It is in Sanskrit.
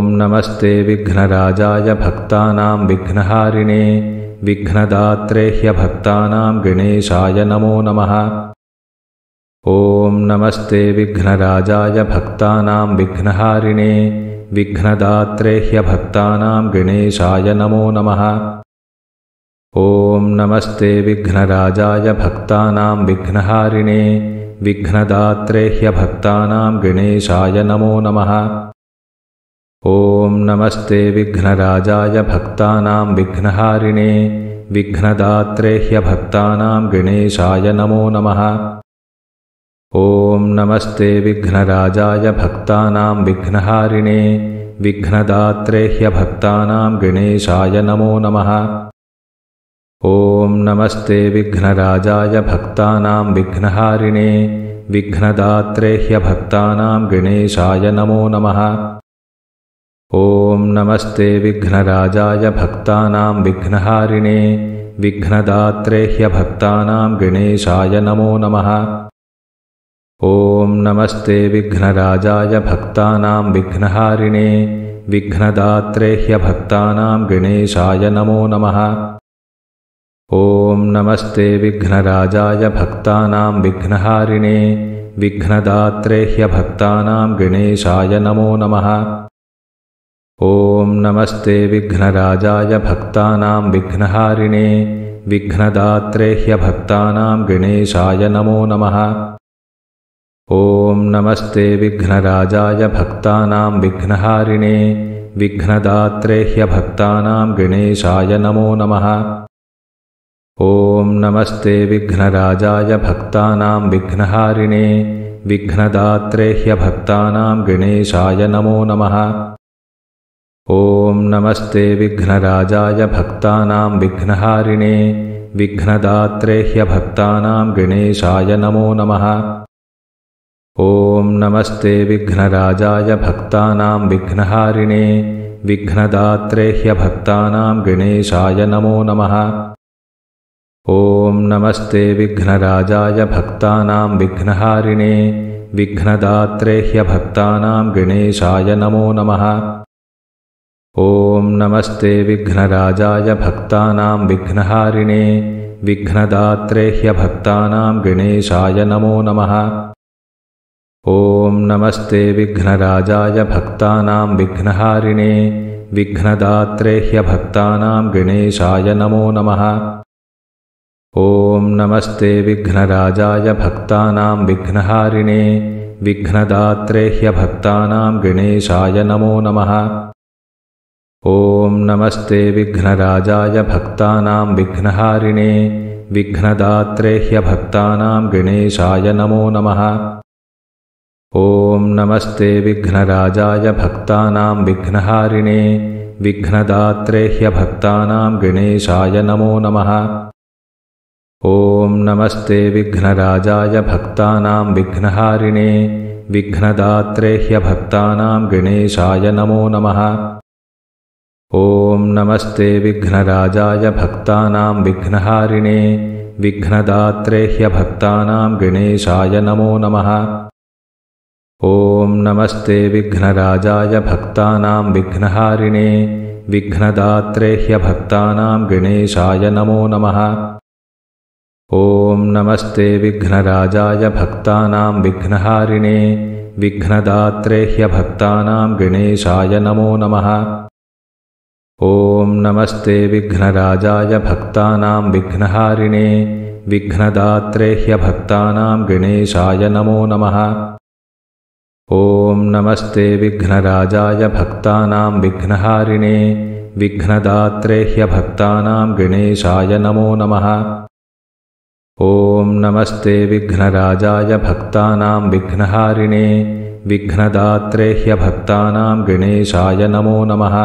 ॐ नमस्ते विघ्नराजाय भक्तानां विघ्नहारिणे विघ्नदात्रे ह्यभक्तानां गणेशाय नमो नमः। ॐ नमस्ते विघ्नराजाय भक्तानां विघ्नहारिणे विघ्नदात्रे ह्यभक्तानां गणेशाय नमो नमः। ॐ नमस्ते विघ्नराजाय भक्तानां विघ्नहारिणे विघ्नदात्रे ह्यभक्तानां गणेशाय नमो नमः। ॐ नमस्ते विघ्नराजाय भक्तानां विघ्नहारिणे विघ्नदात्रे ह्यभक्तानां गणेशाय नमो नमः। ॐ नमस्ते विघ्नराजाय भक्तानां विघ्नहारिणे विघ्नदात्रे ह्यभक्तानां गणेशाय नमो नमः। ॐ नमस्ते विघ्नराजाय भक्तानां विघ्नहारिणे विघ्नदात्रे ह्यभक्तानां गणेशाय नमो नमः। ॐ नमस्ते विघ्नराजाय भक्तानां विघ्नहारिणे विघ्नदात्रे ह्यभक्तानां गणेशाय नमो नमः। ॐ नमस्ते विघ्नराजाय भक्तानां विघ्नहारिणे विघ्नदात्रे ह्यभक्तानां गणेशाय नमो नमः। ॐ नमस्ते विघ्नराजाय भक्तानां विघ्नहारिणे विघ्नदात्रे ह्यभक्तानां गणेशाय नमो नमः। ॐ नमस्ते विघ्नराजाय भक्तानां विघ्नहारिणे विघ्नदात्रे ह्यभक्तानां गणेशाय नमो नमः। ॐ नमस्ते विघ्नराजाय भक्तानां विघ्नहारिणे विघ्नदात्रे ह्यभक्तानां गणेशाय नमो नमः। ॐ नमस्ते विघ्नराजाय भक्तानां विघ्नहारिणे विघ्नदात्रे ह्यभक्तानां गणेशाय नमो नमः। ॐ नमस्ते विघ्नराजाय भक्तानां विघ्नहारिणे विघ्नदात्रे ह्यभक्तानां गणेशाय नमो नमः। ॐ नमस्ते विघ्नराजाय भक्तानां विघ्नहारिणे विघ्नदात्रे ह्यभक्तानां गणेशाय नमो नमः। ॐ नमस्ते विघ्नराजाय भक्तानां विघ्नहारिणे विघ्नदात्रे ह्यभक्तानां गणेशाय नमो नमः। ॐ नमस्ते विघ्नराजाय भक्तानां विघ्नहारिणे विघ्नदात्रे ह्यभक्तानां गणेशाय नमो नमः। ॐ नमस्ते विघ्नराजाय भक्तानां विघ्नहारिणे विघ्नदात्रे ह्यभक्तानां गणेशाय नमो नमः। ॐ नमस्ते विघ्नराजाय भक्तानां विघ्नहारिणे विघ्नदात्रे ह्यभक्तानां गणेशाय नमो नमः। ॐ नमस्ते विघ्नराजाय भक्तानां विघ्नहारिणे विघ्नदात्रे ह्यभक्तानां गणेशाय नमो नमः। ॐ नमस्ते विघ्नराजाय भक्तानां विघ्नहारिणे विघ्नदात्रे ह्यभक्तानां गणेशाय नमो नमः। ॐ नमस्ते विघ्नराजाय भक्तानां विघ्नहारिणे विघ्नदात्रे ह्यभक्तानां गणेशाय नमो नमः। ॐ नमस्ते विघ्नराजाय भक्तानां विघ्नहारिणे विघ्नदात्रे ह्यभक्तानां गणेशाय नमो नमः। ॐ नमस्ते विघ्नराजाय भक्तानां विघ्नहारिणे विघ्नदात्रे ह्यभक्तानां गणेशाय नमो नमः। ॐ नमस्ते विघ्नराजाय भक्तानां विघ्नहारिणे विघ्नदात्रे ह्यभक्तानां गणेशाय नमो नमः। ॐ नमस्ते विघ्नराजाय भक्तानां विघ्नहारिणे विघ्नदात्रे ह्यभक्तानां गणेशाय नमो नमः। ॐ नमस्ते विघ्नराजाय भक्तानां विघ्नहारिणे विघ्नदात्रे ह्यभक्तानां गणेशाय नमो नमः। ॐ नमस्ते विघ्नराजाय भक्तानां विघ्नहारिणे विघ्नदात्रे ह्यभक्तानां गणेशाय नमो नमः।